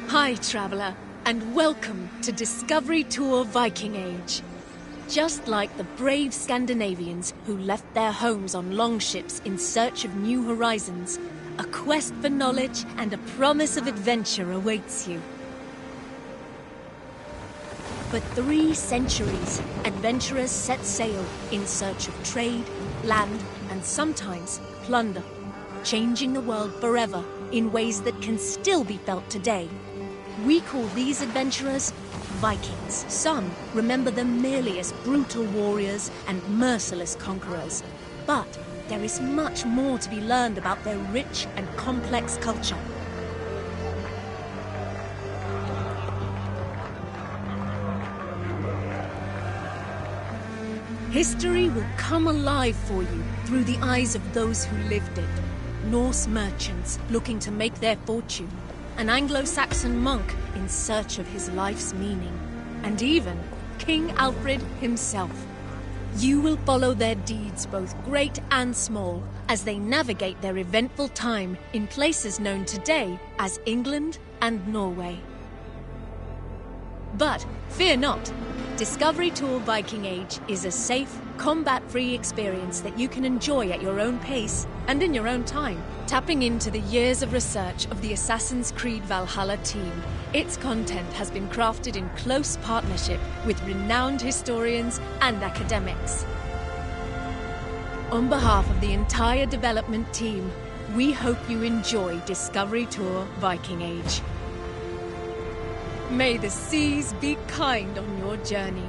Hi, traveler, and welcome to Discovery Tour Viking Age. Just like the brave Scandinavians who left their homes on longships in search of new horizons, a quest for knowledge and a promise of adventure awaits you. For 3 centuries, adventurers set sail in search of trade, land, and sometimes plunder, changing the world forever in ways that can still be felt today. We call these adventurers Vikings. Some remember them merely as brutal warriors and merciless conquerors. But there is much more to be learned about their rich and complex culture. History will come alive for you through the eyes of those who lived it. Norse merchants looking to make their fortune, an Anglo-Saxon monk in search of his life's meaning, and even King Alfred himself. You will follow their deeds, both great and small, as they navigate their eventful time in places known today as England and Norway. But fear not. Discovery Tour Viking Age is a safe, combat-free experience that you can enjoy at your own pace and in your own time. Tapping into the years of research of the Assassin's Creed Valhalla team, its content has been crafted in close partnership with renowned historians and academics. On behalf of the entire development team, we hope you enjoy Discovery Tour Viking Age. May the seas be kind on your journey.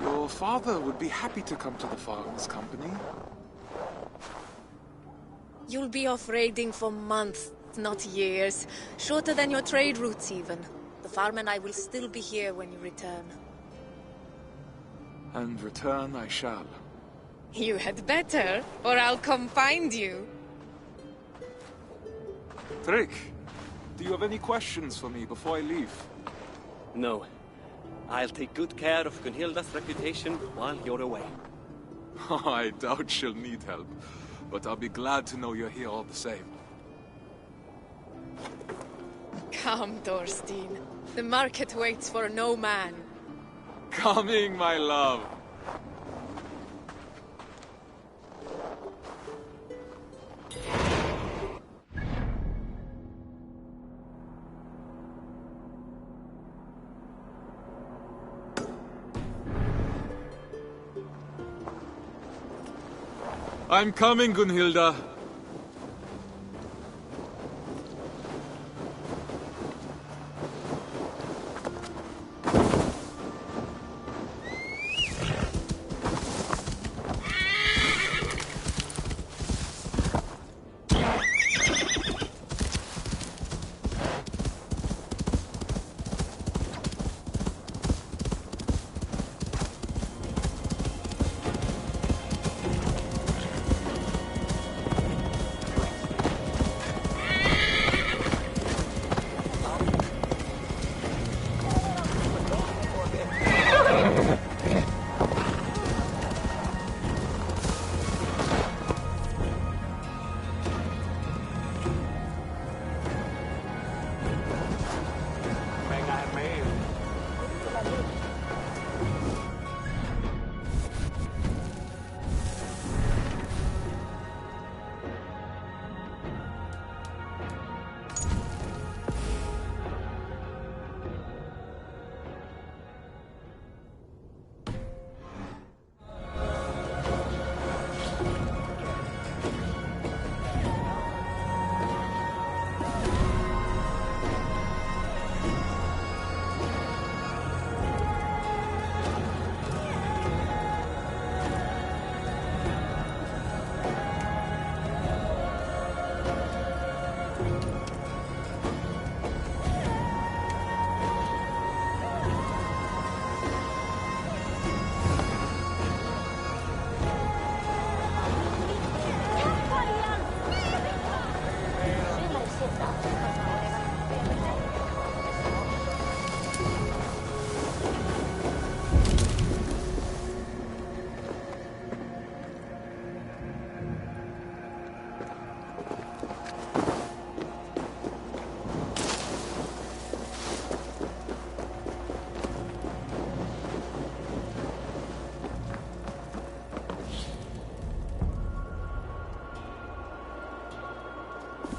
Your father would be happy to come to the farm's company. You'll be off raiding for months, not years. Shorter than your trade routes even. The farm and I will still be here when you return. And return I shall. You had better, or I'll come find you. Trick, do you have any questions for me before I leave? No. I'll take good care of Gunhilda's reputation while you're away. I doubt she'll need help, but I'll be glad to know you're here all the same. Come, Thorstein. The market waits for no man. Coming, my love. I'm coming, Gunhilda.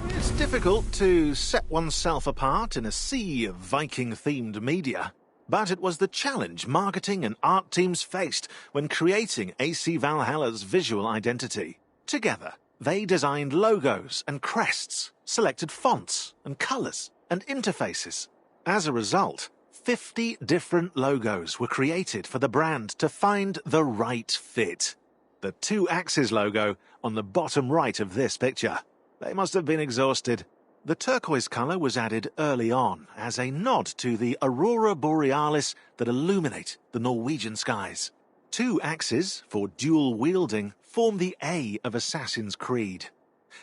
It's difficult to set oneself apart in a sea of Viking-themed media, but it was the challenge marketing and art teams faced when creating AC Valhalla's visual identity. Together, they designed logos and crests, selected fonts and colors and interfaces. As a result, 50 different logos were created for the brand to find the right fit. The 2 Axes logo on the bottom right of this picture. They must have been exhausted. The turquoise color was added early on as a nod to the aurora borealis that illuminate the Norwegian skies. 2 axes for dual wielding form the A of Assassin's Creed.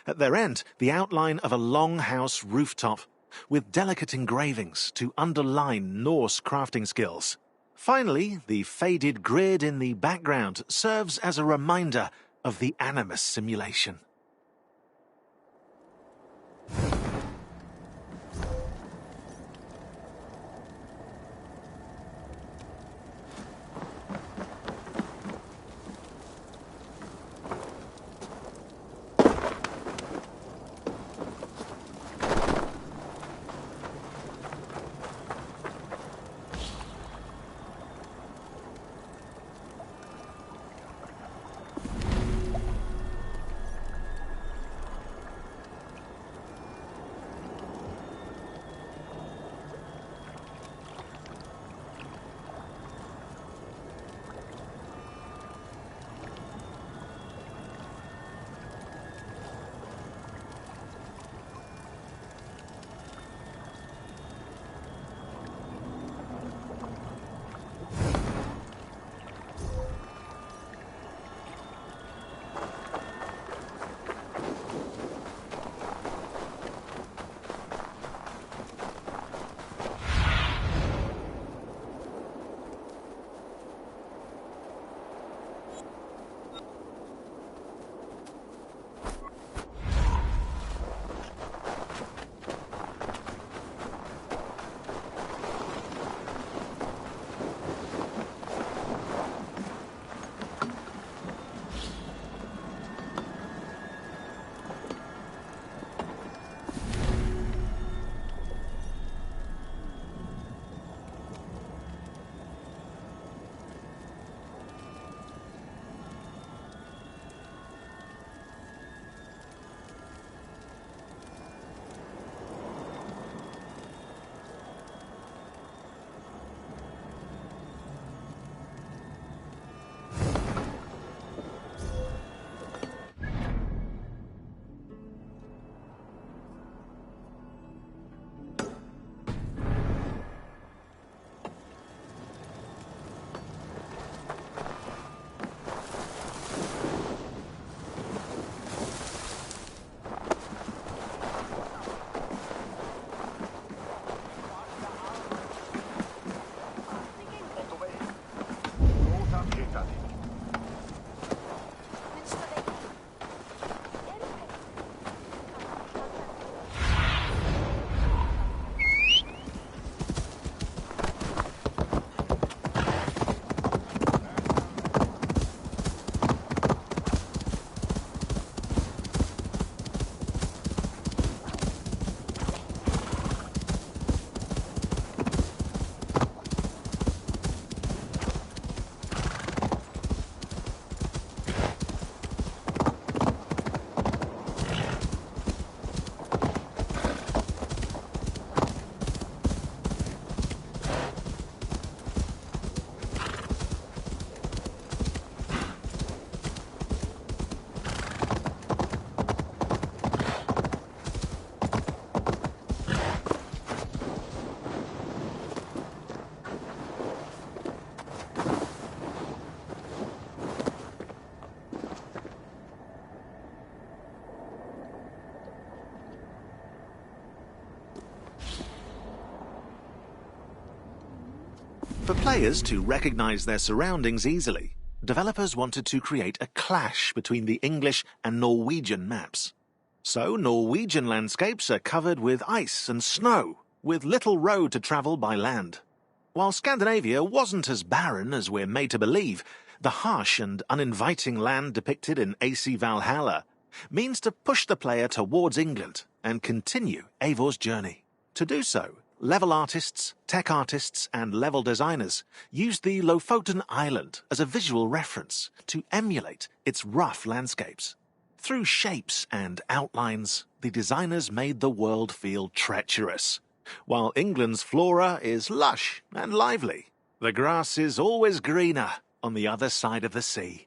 At their end, the outline of a longhouse rooftop with delicate engravings to underline Norse crafting skills. Finally, the faded grid in the background serves as a reminder of the Animus simulation. For players to recognize their surroundings easily, developers wanted to create a clash between the English and Norwegian maps. So Norwegian landscapes are covered with ice and snow, with little road to travel by land. While Scandinavia wasn't as barren as we're made to believe, the harsh and uninviting land depicted in AC Valhalla means to push the player towards England and continue Eivor's journey. To do so, level artists, tech artists, and level designers used the Lofoten Island as a visual reference to emulate its rough landscapes. Through shapes and outlines, the designers made the world feel treacherous. While England's flora is lush and lively, the grass is always greener on the other side of the sea.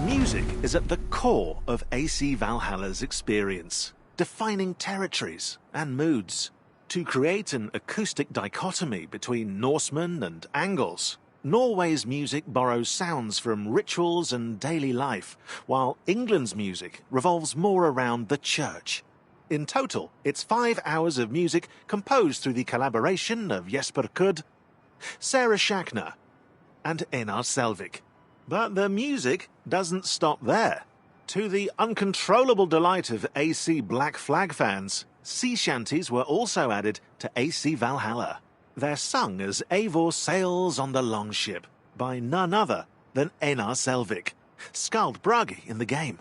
Music is at the core of AC Valhalla's experience, defining territories and moods. To create an acoustic dichotomy between Norsemen and Angles, Norway's music borrows sounds from rituals and daily life, while England's music revolves more around the church. In total, it's 5 hours of music composed through the collaboration of Jesper Kudd, Sarah Schachner, and Einar Selvik. But the music doesn't stop there. To the uncontrollable delight of AC Black Flag fans, sea shanties were also added to AC Valhalla. They're sung as Eivor sails on the longship by none other than Einar Selvik, Skald Bragi in the game.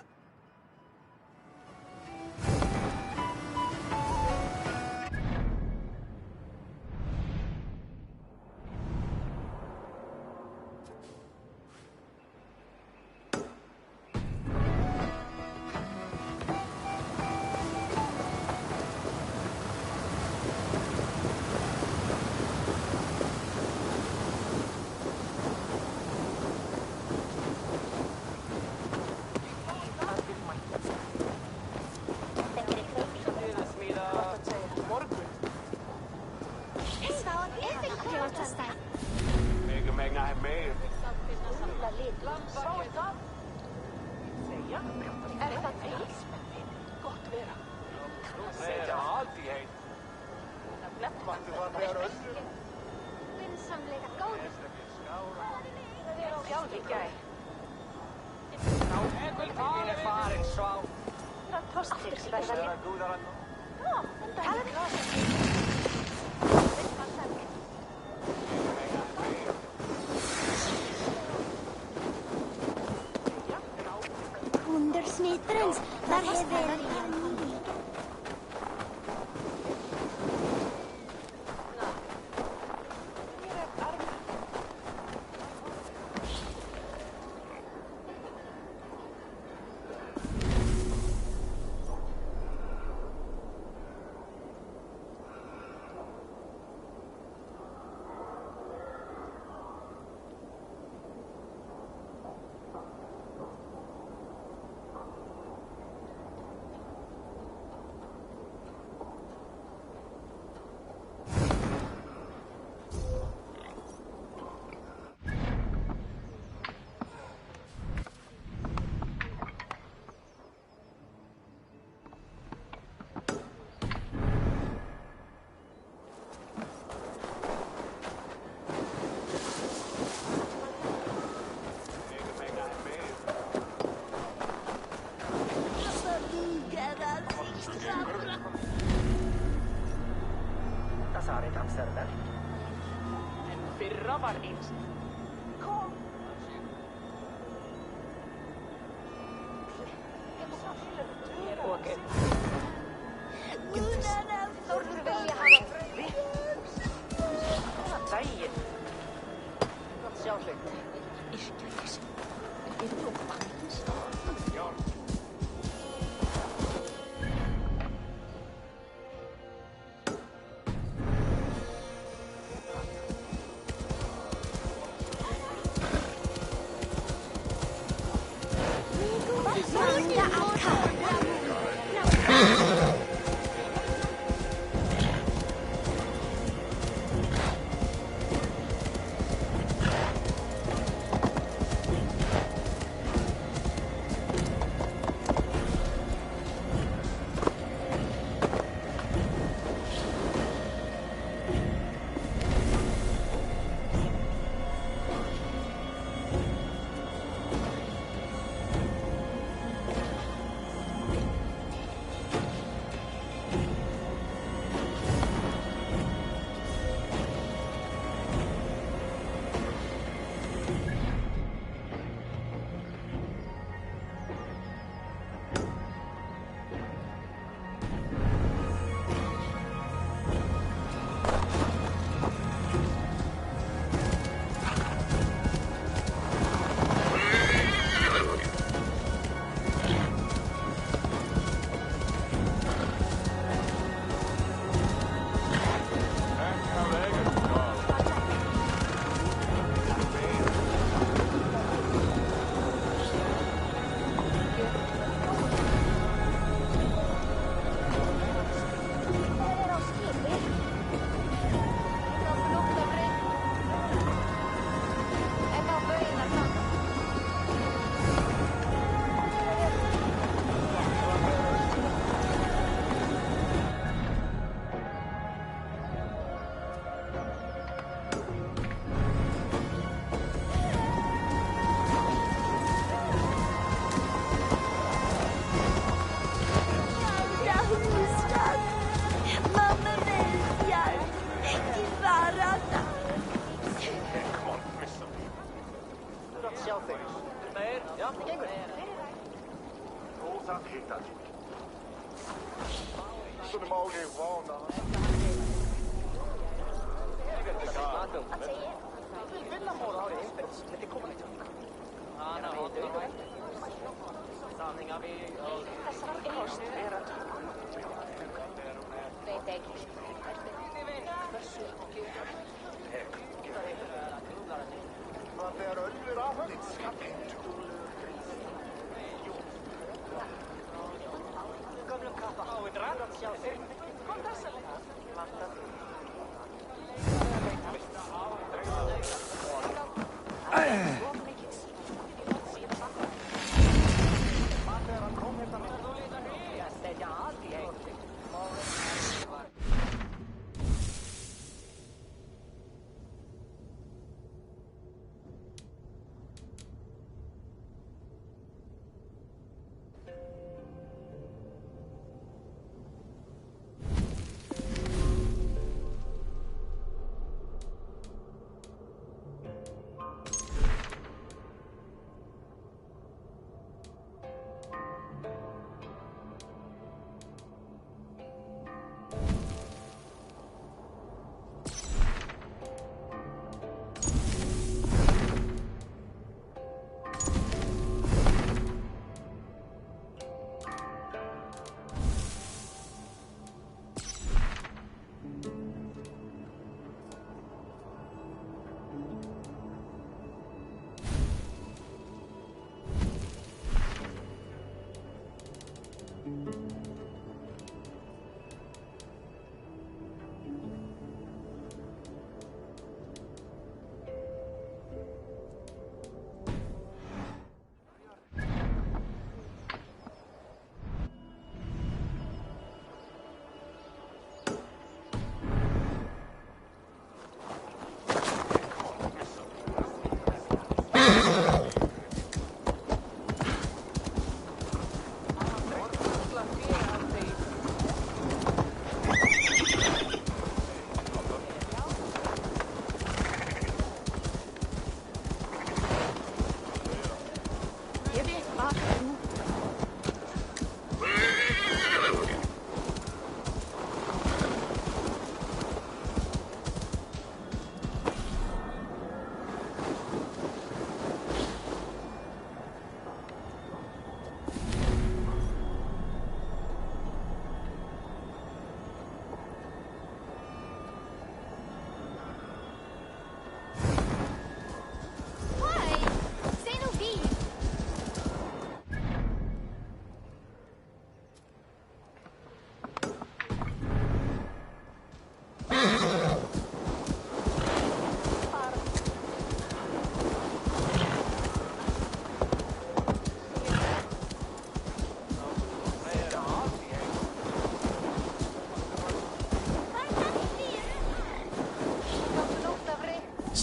Hundersnitterens, där är väl.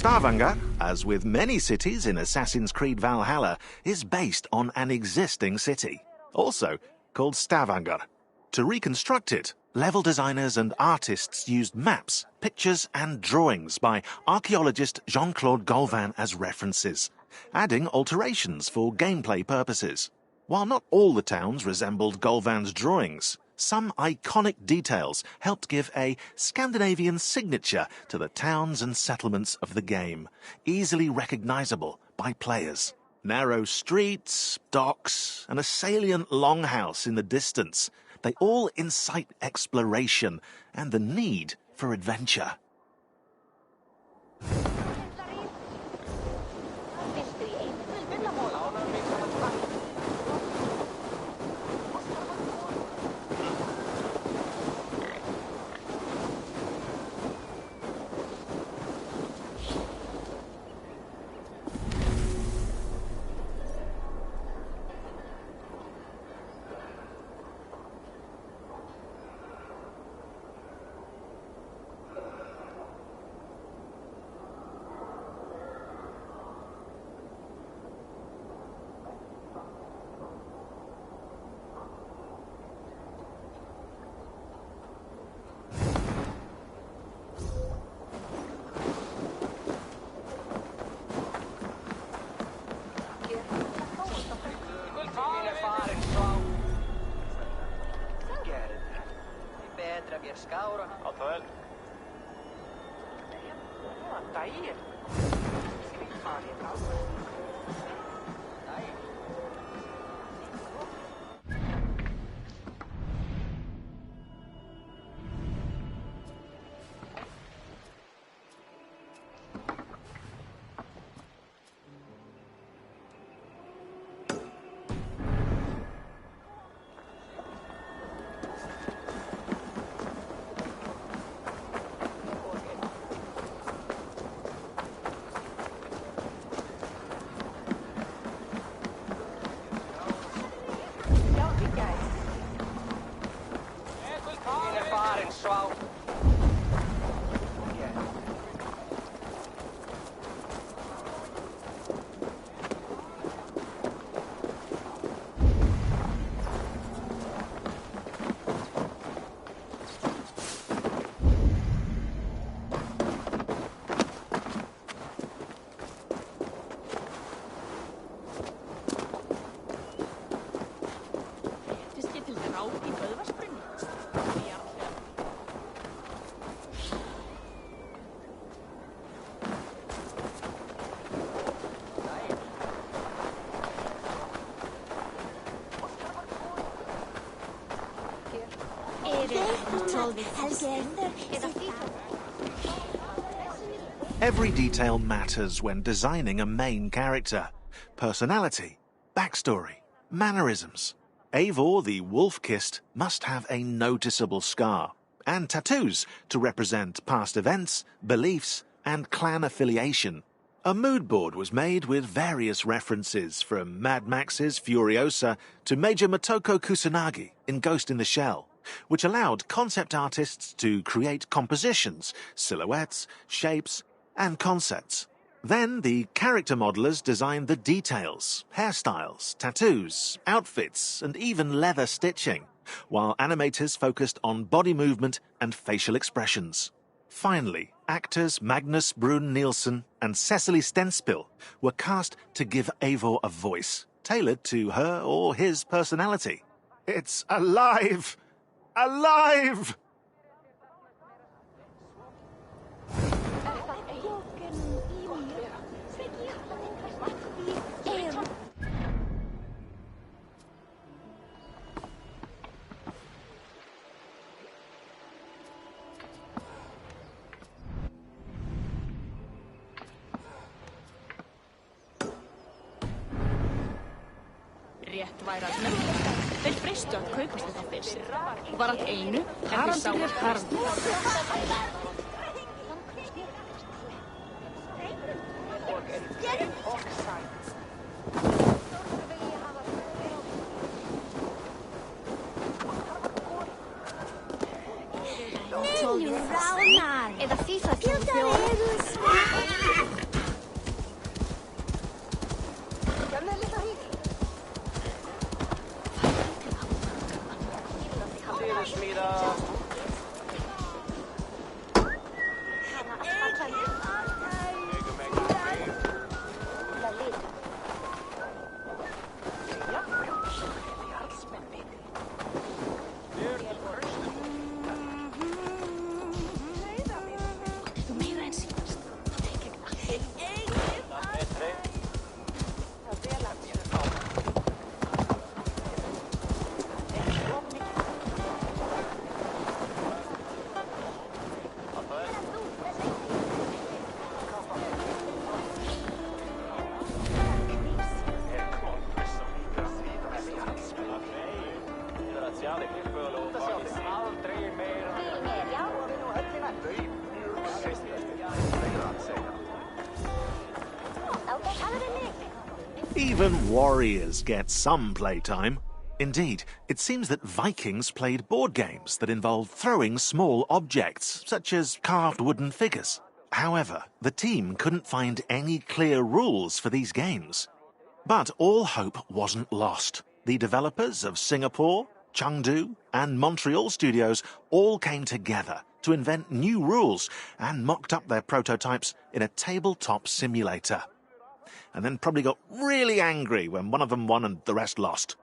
Stavanger, as with many cities in Assassin's Creed Valhalla, is based on an existing city, also called Stavanger. To reconstruct it, level designers and artists used maps, pictures and drawings by archaeologist Jean-Claude Galvin as references, adding alterations for gameplay purposes. While not all the towns resembled Galvin's drawings, some iconic details helped give a Scandinavian signature to the towns and settlements of the game, easily recognizable by players. Narrow streets, docks, and a salient longhouse in the distance, they all incite exploration and the need for adventure. Every detail matters when designing a main character. Personality, backstory, mannerisms. Eivor the wolf-kissed must have a noticeable scar, and tattoos to represent past events, beliefs, and clan affiliation. A mood board was made with various references from Mad Max's Furiosa to Major Motoko Kusanagi in Ghost in the Shell, which allowed concept artists to create compositions, silhouettes, shapes, and concepts. Then the character modelers designed the details, hairstyles, tattoos, outfits, and even leather stitching, while animators focused on body movement and facial expressions. Finally, actors Magnus Brun Nielsen and Cecily Stenspill were cast to give Eivor a voice, tailored to her or his personality. It's alive! Alive! Rétt væri að nefna. Þeir freistu að kaupa sér það fyrst. Var að einu, en þeir sáu að harðu. Eða FIFA 24. Even warriors get some playtime. Indeed, it seems that Vikings played board games that involved throwing small objects, such as carved wooden figures. However, the team couldn't find any clear rules for these games. But all hope wasn't lost. The developers of Singapore, Chengdu, and Montreal studios all came together to invent new rules and mocked up their prototypes in a tabletop simulator. And then probably got really angry when one of them won and the rest lost.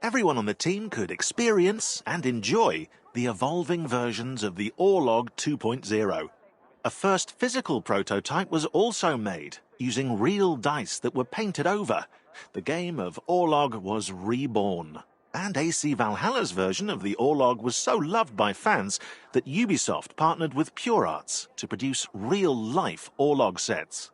Everyone on the team could experience and enjoy the evolving versions of the Orlog 2.0. A first physical prototype was also made, using real dice that were painted over. The game of Orlog was reborn. And AC Valhalla's version of the Orlog was so loved by fans that Ubisoft partnered with Pure Arts to produce real-life Orlog sets.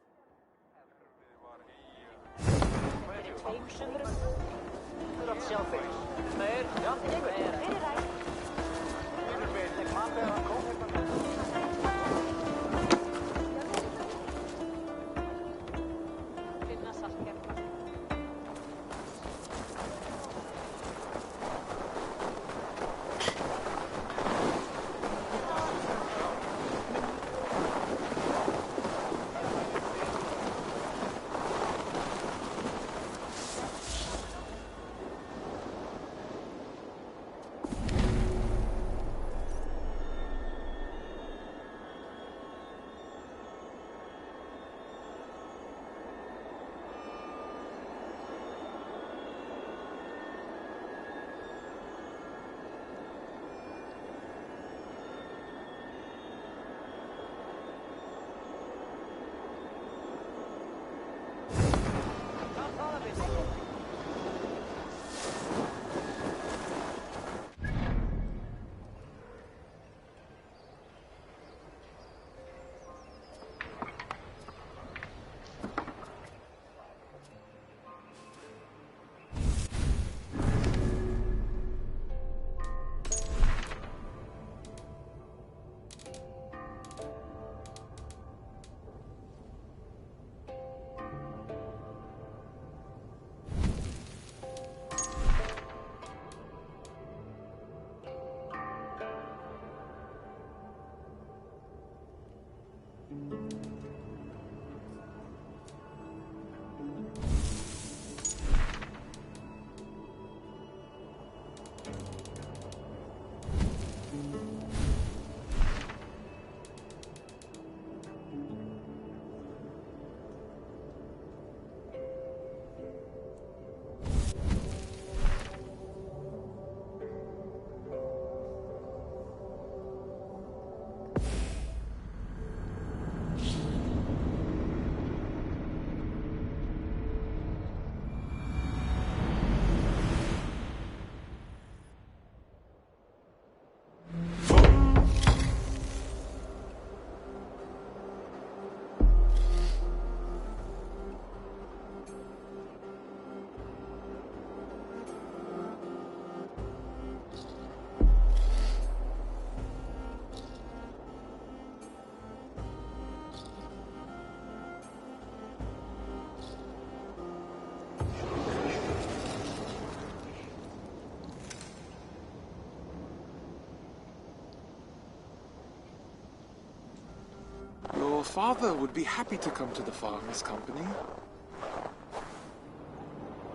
father would be happy to come to the farm as company.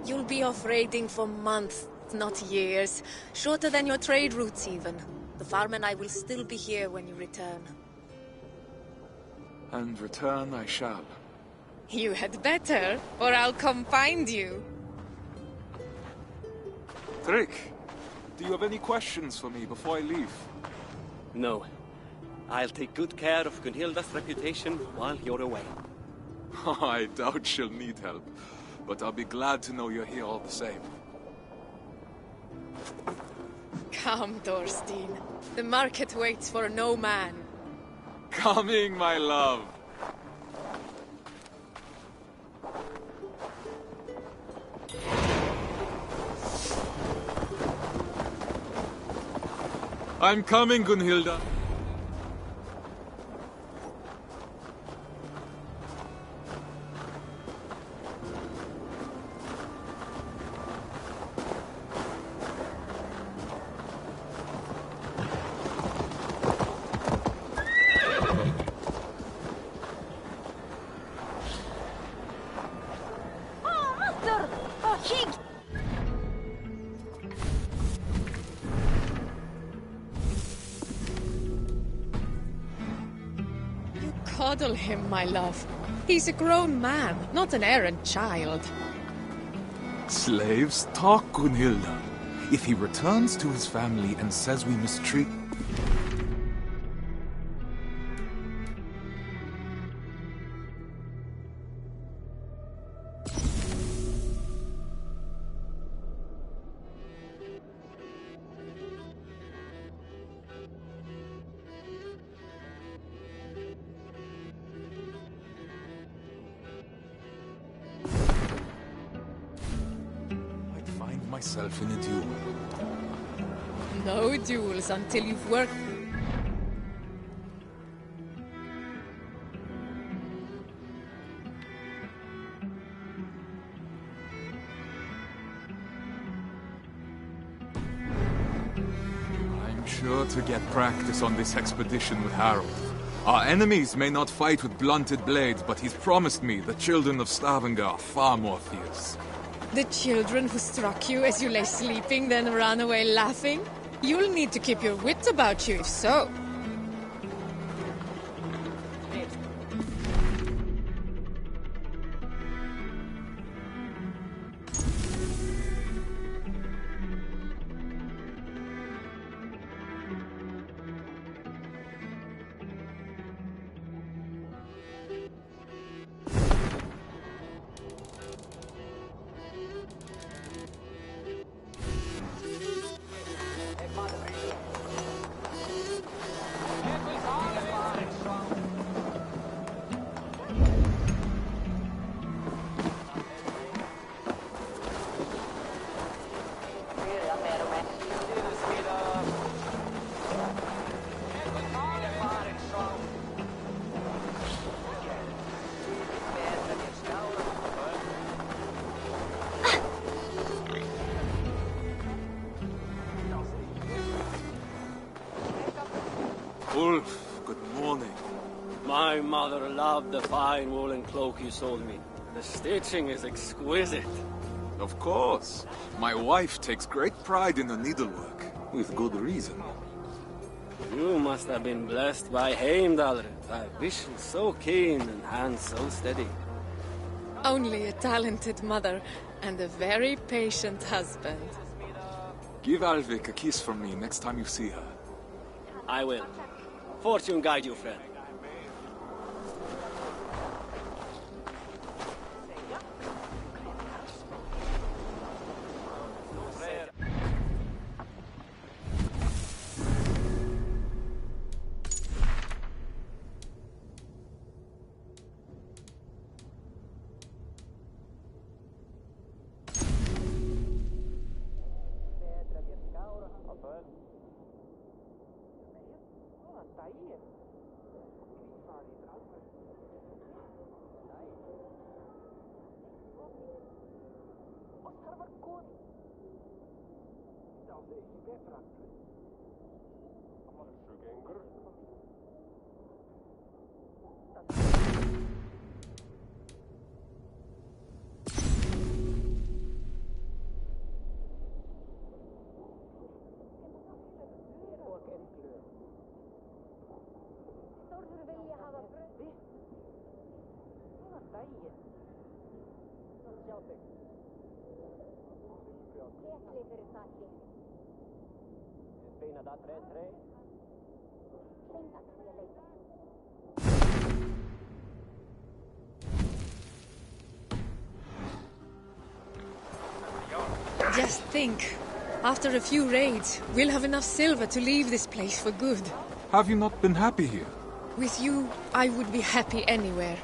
You'll be off raiding for months, not years. Shorter than your trade routes, even. The farm and I will still be here when you return. And return I shall. You had better, or I'll come find you. Trick, do you have any questions for me before I leave? No. I'll take good care of Gunhilda's reputation while you're away. I doubt she'll need help, but I'll be glad to know you're here all the same. Come, Thorstein. The market waits for no man. Coming, my love! I'm coming, Gunhilda. Coddle him, my love. He's a grown man, not an errant child. Slaves, talk, Gunhilda. If he returns to his family and says we mistreat... myself in a duel. No duels until you've worked... I'm sure to get practice on this expedition with Harold. Our enemies may not fight with blunted blades, but he's promised me the children of Stavanger are far more fierce. The children who struck you as you lay sleeping, then ran away laughing? You'll need to keep your wits about you if so. Ulf, good morning. My mother loved the fine woolen cloak you sold me. The stitching is exquisite. Of course. My wife takes great pride in her needlework, with good reason. You must have been blessed by Heimdallr. A vision so keen and hands so steady. Only a talented mother and a very patient husband. Give Alvik a kiss from me next time you see her. I will. Fortune guide you, friend. Just think. After a few raids, we'll have enough silver to leave this place for good. Have you not been happy here? With you, I would be happy anywhere.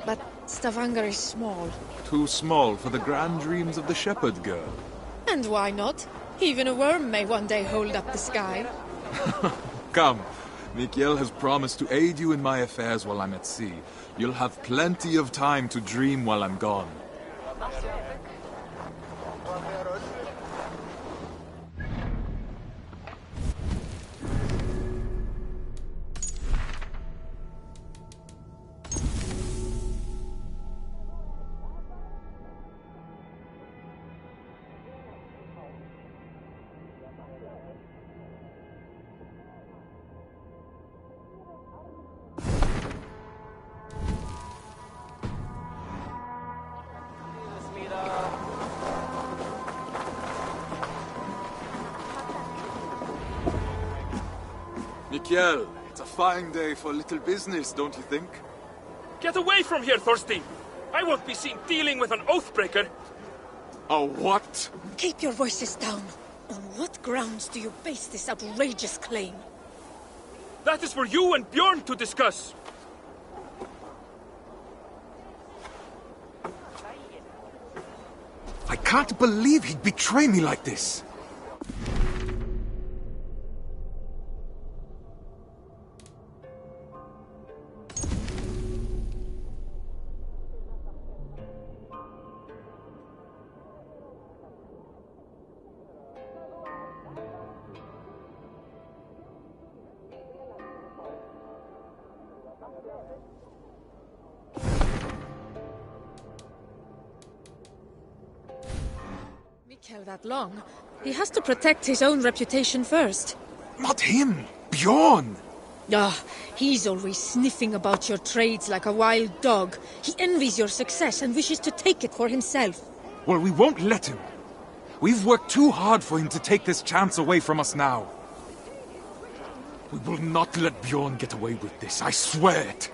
But Stavanger is small. Too small for the grand dreams of the shepherd girl. And why not? Even a worm may one day hold up the sky. Come. Mikael has promised to aid you in my affairs while I'm at sea. You'll have plenty of time to dream while I'm gone. Mikael, it's a fine day for a little business, don't you think? Get away from here, Thorstein! I won't be seen dealing with an oathbreaker! A what? Keep your voices down. On what grounds do you base this outrageous claim? That is for you and Bjorn to discuss! I can't believe he'd betray me like this! Mikael that long. He has to protect his own reputation first. Not him! Bjorn! Ah, he's always sniffing about your trades like a wild dog. He envies your success and wishes to take it for himself. Well, we won't let him. We've worked too hard for him to take this chance away from us now. We will not let Bjorn get away with this, I swear it!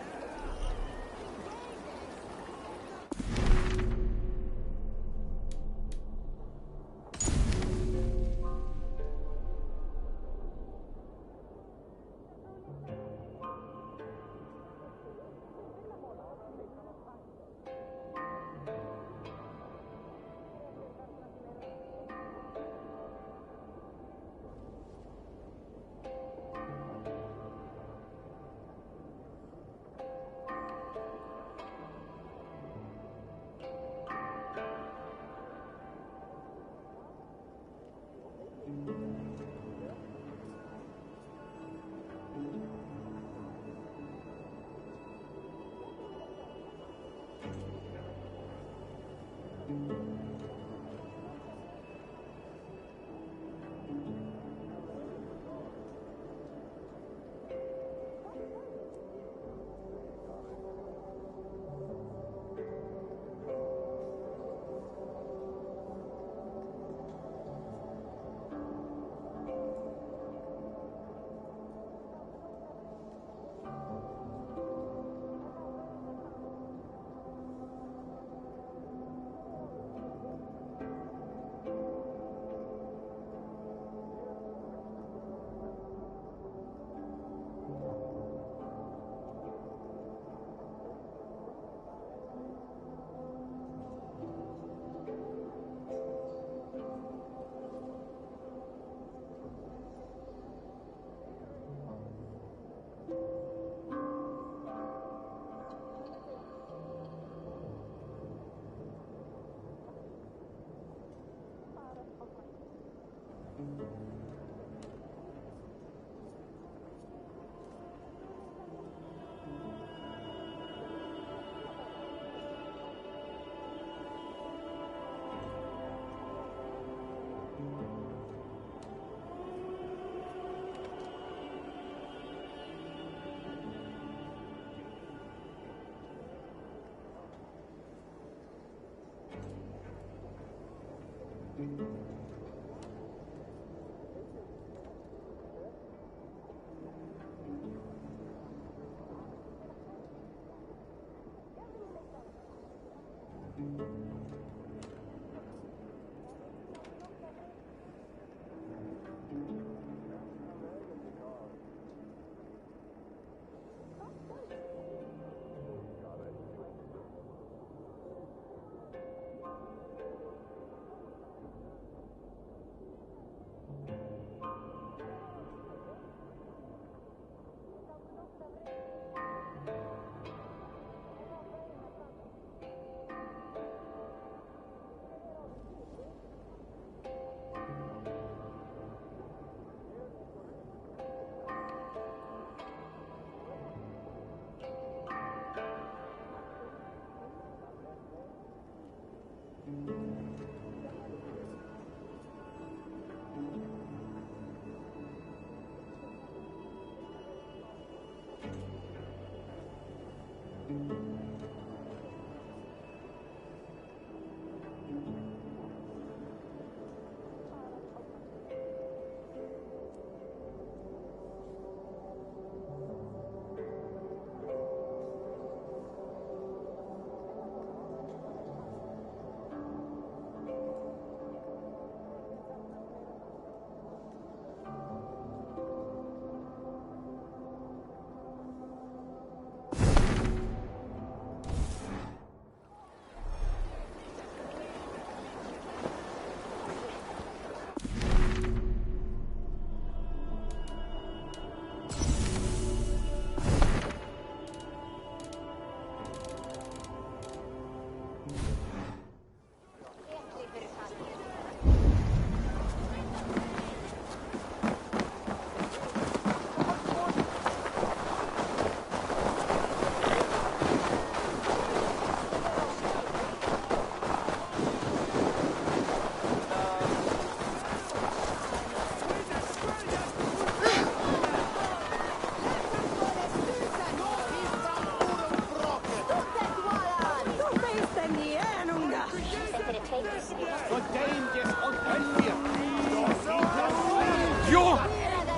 Bjorn!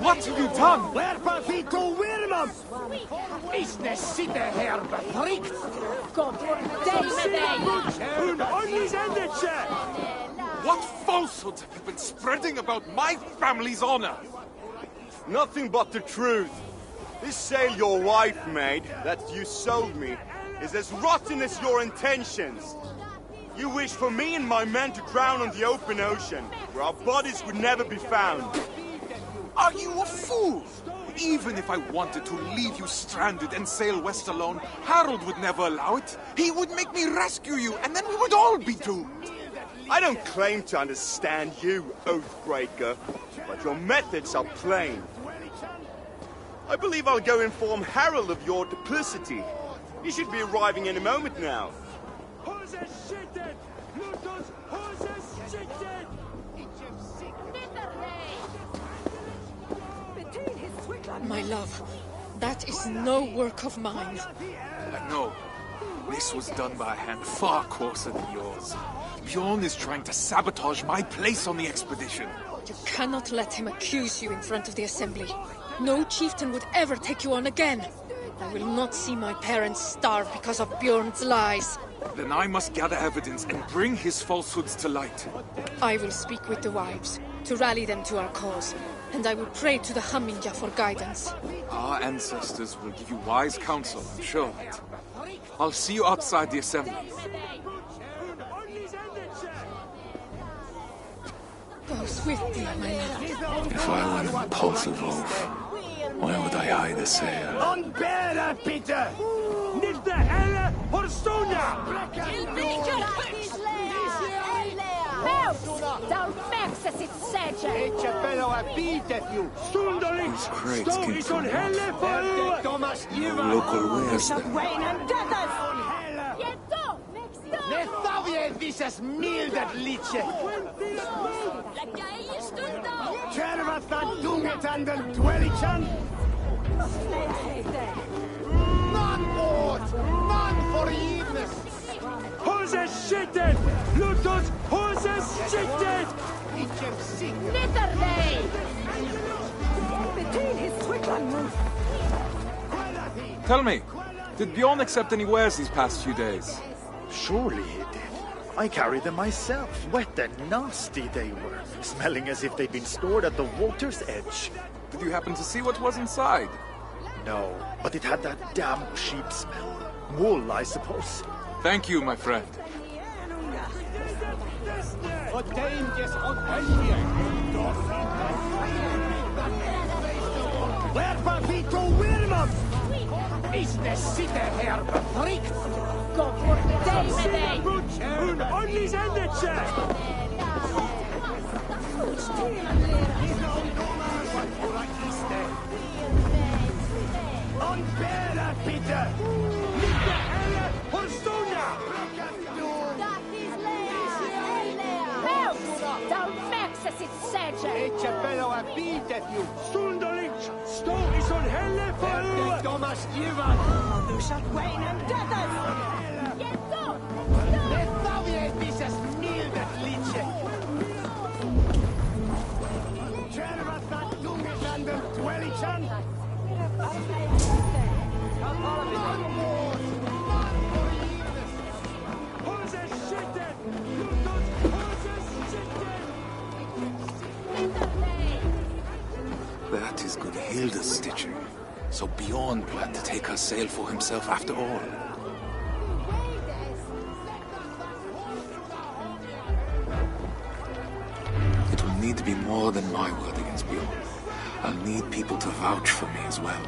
What have you done? Werpa Vito Wirmam! Is the city here betrykt? God damn it! What falsehoods have you been spreading about my family's honor? Nothing but the truth. This sail your wife made, that you sold me, is as rotten as your intentions. You wish for me and my men to drown on the open ocean, where our bodies would never be found. Are you a fool? Even if I wanted to leave you stranded and sail west alone, Harold would never allow it. He would make me rescue you, and then we would all be doomed. I don't claim to understand you, Oathbreaker, but your methods are plain. I believe I'll go inform Harold of your duplicity. He should be arriving any moment now. My love, that is no work of mine. I know. This was done by a hand far coarser than yours. Bjorn is trying to sabotage my place on the expedition. You cannot let him accuse you in front of the assembly. No chieftain would ever take you on again. I will not see my parents starve because of Bjorn's lies. Then I must gather evidence and bring his falsehoods to light. I will speak with the wives, to rally them to our cause. And I will pray to the Haminja for guidance. Our ancestors will give you wise counsel, I'm sure of it. I'll see you outside the assembly. Go swiftly, my love. If I were an impulsive wolf, why would I hide a sail? Onbära, Peter! Nilda Helle Horstona! Thou vexes it, Sergeant! These crates came from Thomas local wares. Nethawje visas mildet litje! Tervatan tungetanden dwellichan! None ought! None forgiveness! Hose skitten! Låt oss hose skitten! Knitter dig! Tell me, did Bjorn accept any wares these past few days? Surely he did. I carried them myself. Wet and nasty they were, smelling as if they'd been stored at the water's edge. Did you happen to see what was inside? No, but it had that damp sheep smell. Wool, I suppose. Thank you, my friend. Where Papito Wilmot? Is the city here befrikt? Gå bort dig med dig! Hun åndelig endelse! Unbära, Peter! Lite helle Holstona! Pels! Don't vexa sitt sädje! Ecce bello a bitet ju! Stunderlich! Stå i sån helle för Det Thomas Ivan! Du shalt Wayne and Deathers! Det var vi ett visas mildet litje! Kärvat att tungelanden dwellichan! Hose skitten! Låt oss hose skitten! That is good Hilda's stitching. So Bjorn planned to take her sail for himself after all. It will need to be more than my word against Bjorn. I'll need people to vouch for me as well.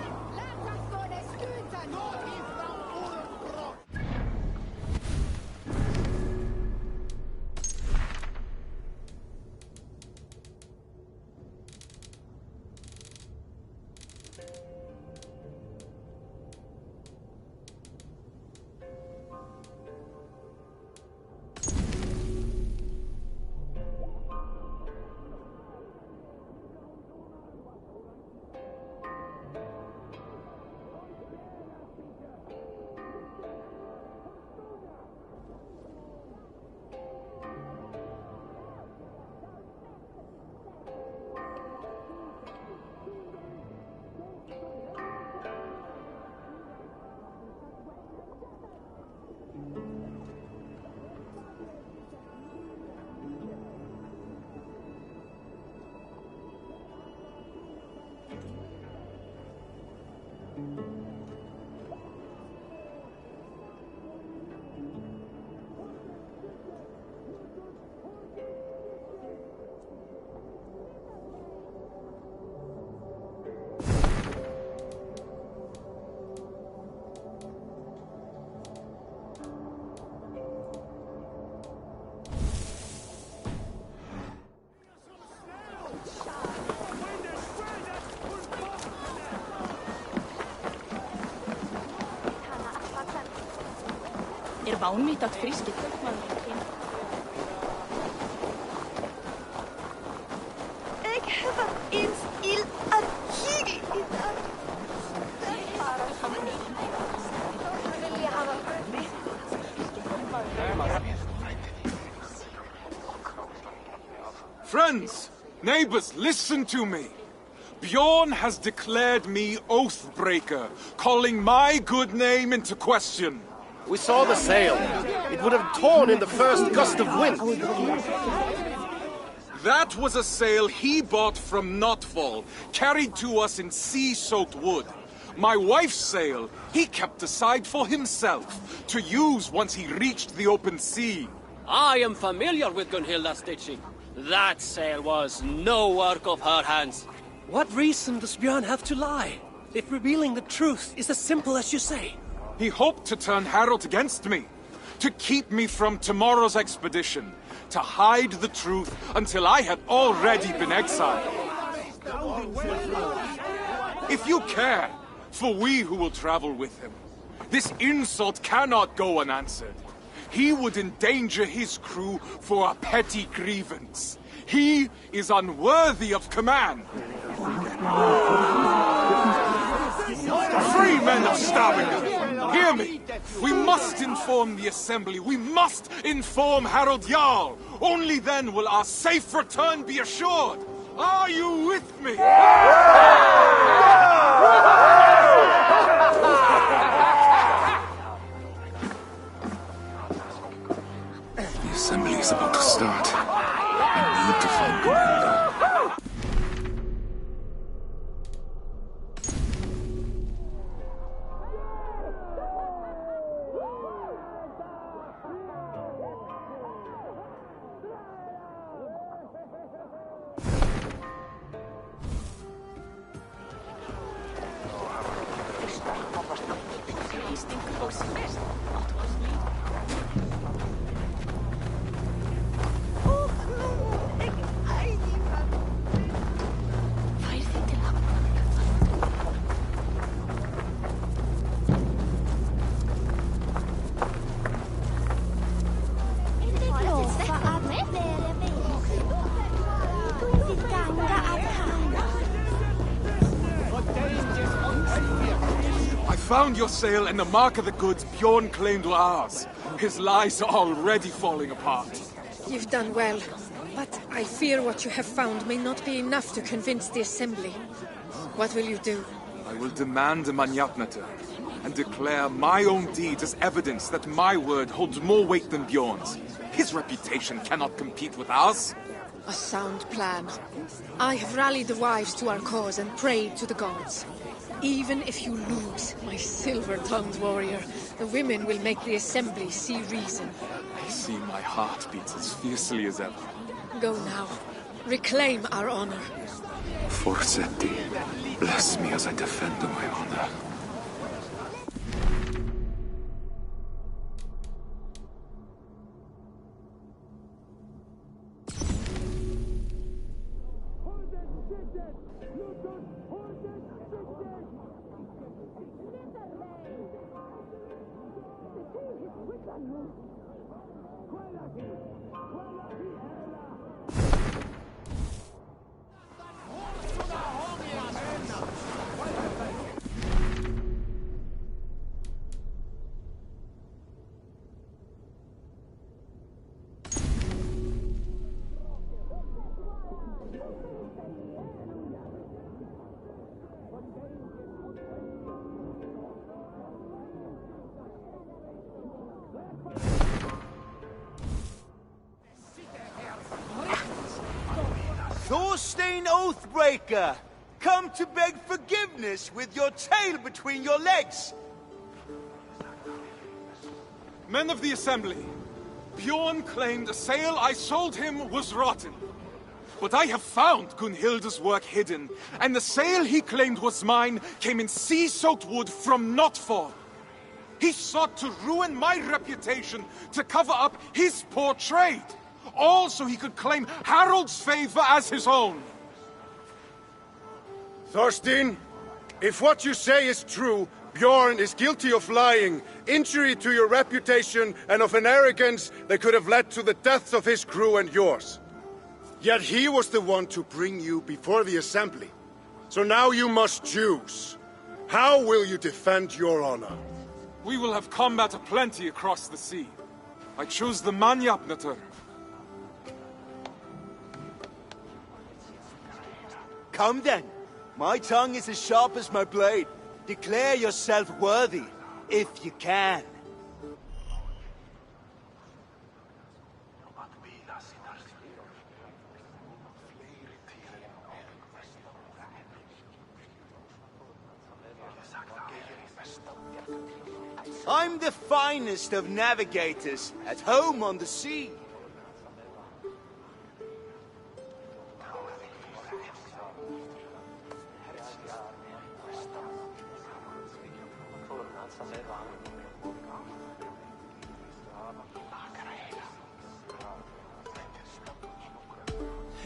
Vánýtt að fríski kaupmaður. Ik heb er eens il archivi gedaan. Friends, neighbors, listen to me. Bjorn has declared me oathbreaker, calling my good name into question. We saw the sail. It would have torn in the first gust of wind. That was a sail he bought from Notfall, carried to us in sea-soaked wood. My wife's sail he kept aside for himself, to use once he reached the open sea. I am familiar with Gunhilda's stitching. That sail was no work of her hands. What reason does Björn have to lie, if revealing the truth is as simple as you say? He hoped to turn Harold against me, to keep me from tomorrow's expedition, to hide the truth until I had already been exiled. If you care for we who will travel with him, this insult cannot go unanswered. He would endanger his crew for a petty grievance. He is unworthy of command. Free men of Stavanger! Hear me! We must inform the Assembly. We must inform Harold Jarl. Only then will our safe return be assured. Are you with me? The assembly is about to start. I need to find Gunhilda. Found your sail and the mark of the goods Bjorn claimed were ours. His lies are already falling apart. You've done well, but I fear what you have found may not be enough to convince the Assembly. What will you do? I will demand a Manyapnata and declare my own deeds as evidence that my word holds more weight than Bjorn's. His reputation cannot compete with ours. A sound plan. I have rallied the wives to our cause and prayed to the gods. Even if you lose, my silver-tongued warrior, the women will make the Assembly see reason. I see my heart beats as fiercely as ever. Go now. Reclaim our honor. Forsetti, bless me as I defend my honor. Thorstein Oathbreaker! Come to beg forgiveness with your tail between your legs! Men of the Assembly, Bjorn claimed a sail I sold him was rotten. But I have found Gunhilda's work hidden, and the sail he claimed was mine came in sea-soaked wood from Notfall. He sought to ruin my reputation to cover up his poor trade. All so he could claim Harold's favor as his own. Thorstein, if what you say is true, Bjorn is guilty of lying, injury to your reputation, and of an arrogance that could have led to the deaths of his crew and yours. Yet he was the one to bring you before the Assembly. So now you must choose. How will you defend your honor? We will have combat aplenty across the sea. I choose the Manyapnatur. Come then. My tongue is as sharp as my blade. Declare yourself worthy, if you can. I'm the finest of navigators, at home on the sea.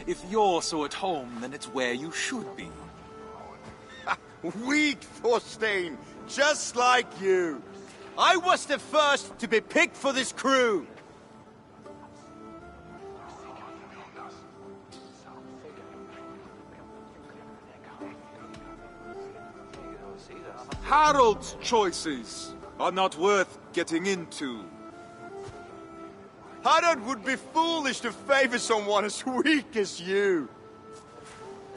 If you're so at home, then it's where you should be. Weak, Thorstein, just like you. I was the first to be picked for this crew. Harold's choices are not worth getting into. Harald would be foolish to favor someone as weak as you.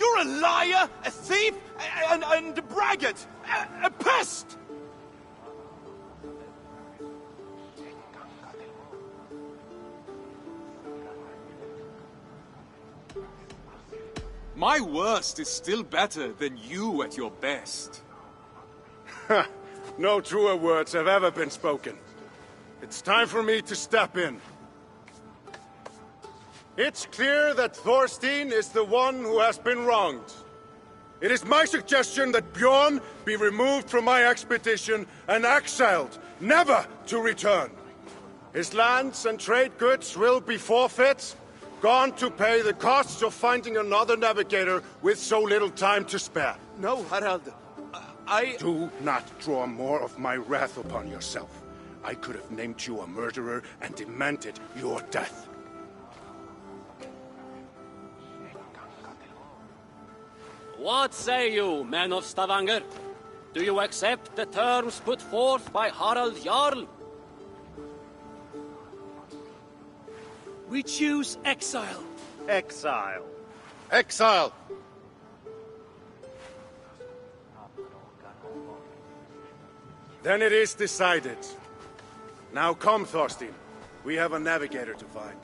You're a liar, a thief, and a braggart, a pest! My worst is still better than you at your best. No truer words have ever been spoken. It's time for me to step in. It's clear that Thorstein is the one who has been wronged. It is my suggestion that Bjorn be removed from my expedition and exiled, never to return. His lands and trade goods will be forfeit, gone to pay the costs of finding another navigator with so little time to spare. No, Harald. Do not draw more of my wrath upon yourself. I could have named you a murderer and demanded your death. What say you, men of Stavanger? Do you accept the terms put forth by Harald Jarl? We choose exile. Exile. Exile! Then it is decided. Now come, Thorstein. We have a navigator to find.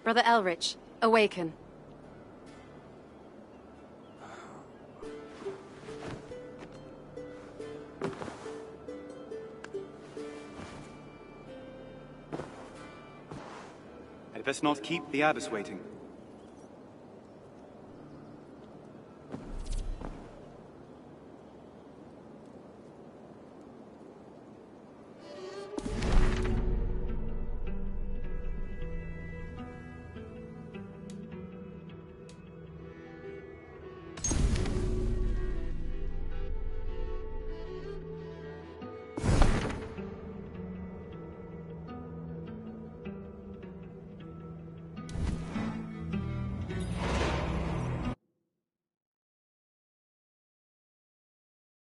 Brother Elrich, awaken. I'd best not keep the abbess waiting.